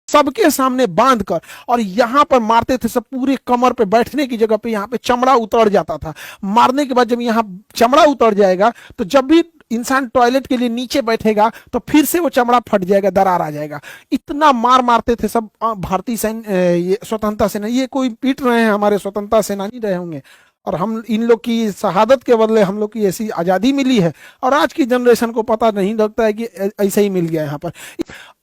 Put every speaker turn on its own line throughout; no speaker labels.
सबके सामने बांध कर और यहां पर मारते थे सब। पूरे कमर पे बैठने की जगह पे यहाँ पे चमड़ा उतर जाता था। मारने के बाद जब यहाँ चमड़ा उतर जाएगा तो जब भी इंसान टॉयलेट के लिए नीचे बैठेगा तो फिर से वो चमड़ा फट जाएगा, दरार आ जाएगा। इतना मार मारते थे सब भारतीय ये स्वतंत्रता सेना। ये कोई पीट रहे हैं हमारे स्वतंत्रता सेनानी रहे होंगे, और हम इन लोग की शहादत के बदले हम लोग की ऐसी आज़ादी मिली है। और आज की जनरेशन को पता नहीं लगता है कि ऐसा ही मिल गया यहाँ पर।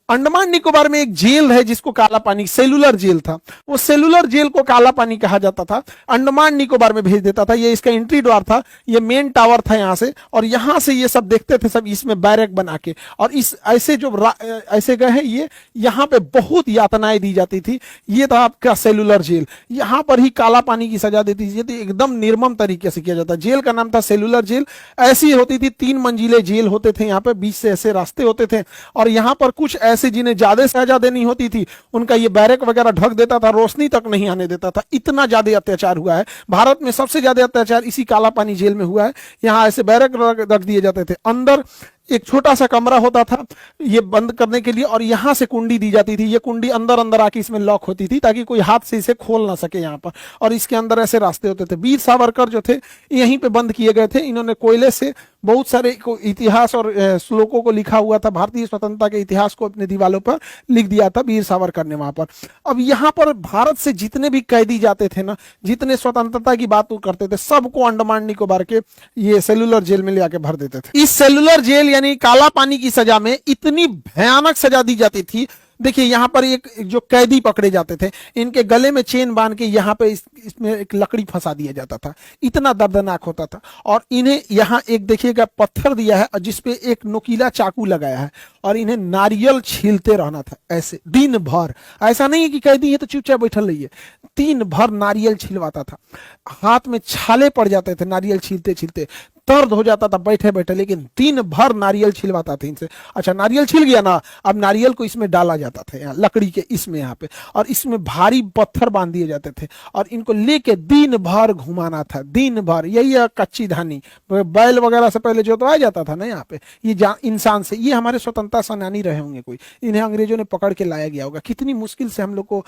अंडमान निकोबार में एक जेल है जिसको काला पानी, सेलुलर जेल था। वो सेलुलर जेल को काला पानी कहा जाता था। अंडमान निकोबार में भेज देता था। ये इसका एंट्री द्वार था, ये मेन टावर था यहाँ से, और यहाँ से ये सब देखते थे सब इसमें बैरक बना के। और इस ऐसे जो ऐसे गए हैं ये, यहाँ पे बहुत यातनाएं दी जाती थी। ये था आपका सेलुलर जेल। यहाँ पर ही काला पानी की सजा देती थी। तो एकदम निर्मम तरीके से किया जाता। जेल का नाम था सेलुलर जेल। ऐसी होती थी, 3 मंजिले जेल होते थे यहाँ पे, बीच से ऐसे रास्ते होते थे। और यहाँ पर कुछ ऐसे जिन्हें ज्यादा सजा देनी होती थी उनका ये बैरक वगैरह ढक देता था, रोशनी तक नहीं आने देता था। इतना ज्यादा अत्याचार हुआ है। भारत में सबसे ज्यादा अत्याचार इसी काला पानी जेल में हुआ है। यहाँ ऐसे बैरक रख दिए जाते थे। अंदर एक छोटा सा कमरा होता था ये बंद करने के लिए, और यहां से कुंडी दी जाती थी। ये कुंडी अंदर अंदर आके इसमें लॉक होती थी ताकि कोई हाथ से इसे खोल ना सके यहाँ पर। और इसके अंदर ऐसे रास्ते होते थे। वीर सावरकर जो थे यहीं पे बंद किए गए थे। इन्होंने कोयले से बहुत सारे इतिहास और श्लोकों को लिखा हुआ था। भारतीय स्वतंत्रता के इतिहास को अपने दीवारों पर लिख दिया था वीर सावरकर ने वहां पर। अब यहाँ पर भारत से जितने भी कैदी जाते थे ना, जितने स्वतंत्रता की बात करते थे, सबको अंडमान निकोबार के ये सेलुलर जेल में ले आके भर देते थे। इस सेलुलर जेल यानी काला पानी की सजा में इतनी भयानक सजा दी जाती थी। देखिए यहाँ पर एक जो कैदी पकड़े जाते थे, इनके गले में चेन बांध के यहाँ पे इसमें एक लकड़ी फंसा दिया जाता था। इतना दर्दनाक होता था। और इन्हें यहाँ एक देखिएगा पत्थर दिया है जिसपे एक नुकीला चाकू लगाया है, और इन्हें नारियल छीलते रहना था ऐसे दिन भर। ऐसा नहीं है कि कैदी है तो चुपचाप बैठल रहिए, दिन भर नारियल छिलवाता था। हाथ में छाले पड़ जाते थे नारियल छीलते छीलते, दर्द हो जाता था बैठे बैठे, लेकिन दिन भर नारियल छिलवाता था इनसे। अच्छा, नारियल छिल गया ना, अब नारियल को इसमें डाला जाता था, यहाँ लकड़ी के इसमें यहाँ पे, और इसमें भारी पत्थर बांध दिए जाते थे, और इनको लेके दिन भर घुमाना था, दिन भर। यही है कच्ची धानी, बैल वगैरह से पहले जोतवाया जाता था ना यहाँ पे, ये इंसान से। ये हमारे स्वतंत्रता सेनानी रहे होंगे कोई, इन्हें अंग्रेजों ने पकड़ के लाया गया होगा। कितनी मुश्किल से हम लोग को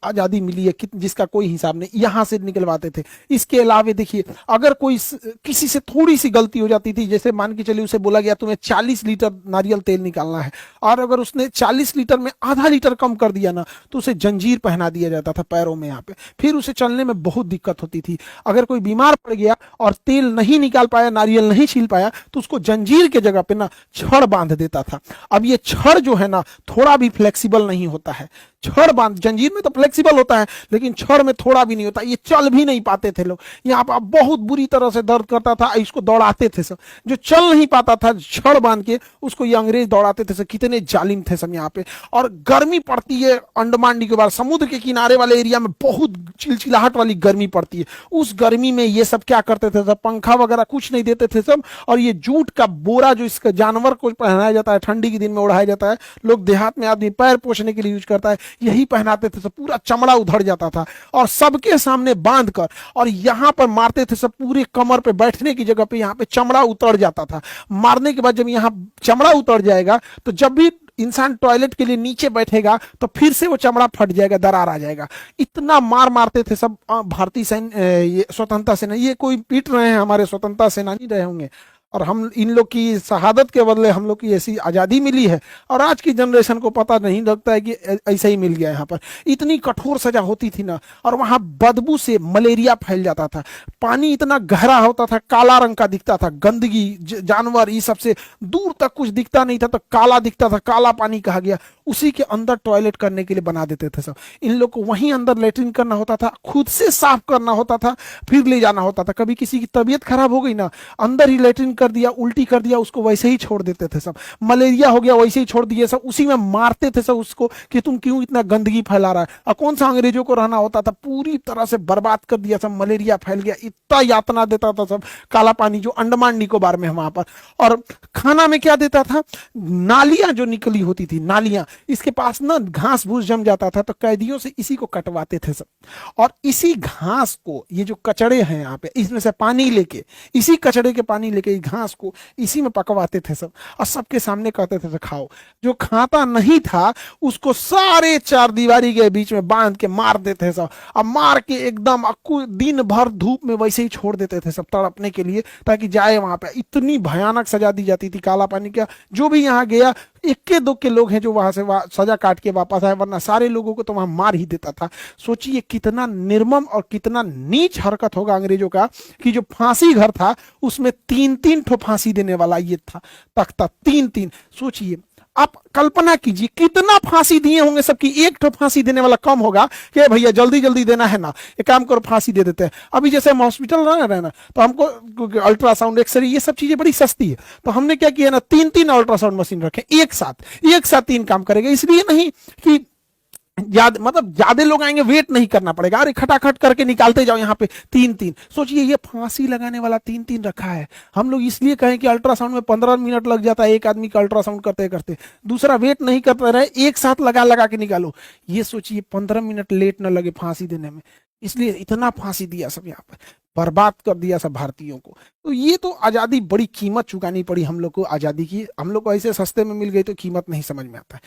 आजादी मिली है, जिसका कोई हिसाब नहीं। यहाँ से निकलवाते थे। इसके अलावा देखिए, अगर कोई किसी से थोड़ी सी गलती हो जाती थी, जैसे मान के चलिए उसे बोला गया तुम्हें 40 लीटर नारियल तेल निकालना है, और अगर उसने 40 लीटर में आधा लीटर कम कर दिया ना, तो उसे जंजीर पहना दिया जाता था पैरों में यहाँ पे। फिर उसे चलने में बहुत दिक्कत होती थी। अगर कोई बीमार पड़ गया और तेल नहीं निकाल पाया, नारियल नहीं छील पाया, तो उसको जंजीर के जगह पे ना छड़ बांध देता था। अब ये छड़ जो है ना थोड़ा भी फ्लेक्सिबल नहीं होता है। छड़ बांध, जंजीर में तो फ्लेक्सिबल होता है लेकिन छड़ में थोड़ा भी नहीं होता। ये चल भी नहीं पाते थे लोग। यहाँ पर बहुत बुरी तरह से दर्द करता था, इसको दौड़ाते थे सब। जो चल नहीं पाता था छड़ बांध के, उसको ये अंग्रेज दौड़ाते थे सब। कितने जालिम थे सब यहाँ पे। और गर्मी पड़ती है अंडमान निकोबार समुद्र के किनारे वाले एरिया में, बहुत चिलचिलाहट वाली गर्मी पड़ती है। उस गर्मी में ये सब क्या करते थे सब, पंखा वगैरह कुछ नहीं देते थे सब, और ये जूट का बोरा जो इसका जानवर को पहनाया जाता है, ठंडी के दिन में ओढ़ाया जाता है, लोग देहात में आदमी पैर पोछने के लिए यूज करता है, यही पहनाते थे सब। पूरा चमड़ा उधड़ जाता था, और सबके सामने बांध कर और यहां पर मारते थे सब। पूरे कमर पे बैठने की जगह पे यहाँ पे चमड़ा उतर जाता था। मारने के बाद जब यहाँ चमड़ा उतर जाएगा तो जब भी इंसान टॉयलेट के लिए नीचे बैठेगा तो फिर से वो चमड़ा फट जाएगा, दरार आ जाएगा। इतना मार मारते थे सब भारतीय ये स्वतंत्रता सेना। ये कोई पीट रहे हैं हमारे स्वतंत्रता सेनानी रहे होंगे, और हम इन लोग की शहादत के बदले हम लोग की ऐसी आज़ादी मिली है। और आज की जनरेशन को पता नहीं लगता है कि ऐसा ही मिल गया यहाँ पर। इतनी कठोर सजा होती थी ना, और वहाँ बदबू से मलेरिया फैल जाता था। पानी इतना गहरा होता था, काला रंग का दिखता था। गंदगी, जानवर, ये सबसे दूर तक कुछ दिखता नहीं था, तो काला दिखता था, काला पानी कहा गया। उसी के अंदर टॉयलेट करने के लिए बना देते थे सब। इन लोग को वहीं अंदर लेटरिन करना होता था, खुद से साफ करना होता था, फिर ले जाना होता था। कभी किसी की तबीयत खराब हो गई ना, अंदर ही लेटरिन कर दिया, उल्टी कर दिया, उसको वैसे ही छोड़ देते थे सब। मलेरिया हो गया, वैसे ही छोड़ दिए सब। उसी में मारते थे सब उसको कि तुम क्यों इतना गंदगी फैला रहा है। और कौन सा अंग्रेजों को रहना होता था, पूरी तरह से बर्बाद कर दिया सब। मलेरिया फैल गया, इतना यातना देता था सब काला पानी जो अंडमान निकोबार में वहां पर। और खाना में क्या देता था, नालियां जो निकली होती थी, नालियां, इसके पास ना घास भूस जम जाता था तो कैदियों से इसी को कटवाते थे सब, और इसी घास को, ये जो कचड़े हैं यहाँ पे, इसमें से पानी लेके, इसी कचड़े के पानी लेके इस घास को इसी में पकवाते थे सब, और सबके सामने कहते थे खाओ। जो खाता नहीं था उसको सारे चार दीवारी के बीच में बांध के मार देते सब, अब मार के एकदम दिन भर धूप में वैसे ही छोड़ देते थे सब तड़पने के लिए, ताकि जाए वहां पे। इतनी भयानक सजा दी जाती थी काला पानी का। जो भी यहाँ गया, इक्के दुक्के लोग हैं जो वहां से सजा काट के वापस आए, वरना सारे लोगों को तो वहां मार ही देता था। सोचिए कितना निर्मम और कितना नीच हरकत होगा अंग्रेजों का, कि जो फांसी घर था उसमें तीन तीन ठो फांसी देने वाला ये था तख्ता, तीन तीन। सोचिए, आप कल्पना कीजिए कितना फांसी दिए होंगे सबकी, एक ठो फांसी देने वाला कम होगा कि भैया जल्दी जल्दी देना है ना, एक काम करो फांसी दे देते हैं। अभी जैसे हम हॉस्पिटल रह रहे हैं ना, तो हमको अल्ट्रासाउंड, एक्सरे, ये सब चीजें बड़ी सस्ती है, तो हमने क्या किया ना, तीन तीन अल्ट्रासाउंड मशीन रखे एक साथ तीन काम करेगा। इसलिए नहीं कि ज्यादा लोग आएंगे, वेट नहीं करना पड़ेगा, अरे खटाखट करके निकालते जाओ यहाँ पे तीन तीन। सोचिए ये फांसी लगाने वाला तीन तीन रखा है। हम लोग इसलिए कहें कि अल्ट्रासाउंड में 15 मिनट लग जाता है एक आदमी का अल्ट्रासाउंड करते करते, दूसरा वेट नहीं करता रहे, एक साथ लगा लगा के निकालो। ये सोचिए 15 मिनट लेट न लगे फांसी देने में, इसलिए इतना फांसी दिया सब, यहाँ पर बर्बाद कर दिया सब भारतीयों को। तो ये तो आजादी, बड़ी कीमत चुकानी पड़ी हम लोग को आजादी की। हम लोग को ऐसे सस्ते में मिल गई तो कीमत नहीं समझ में आता है।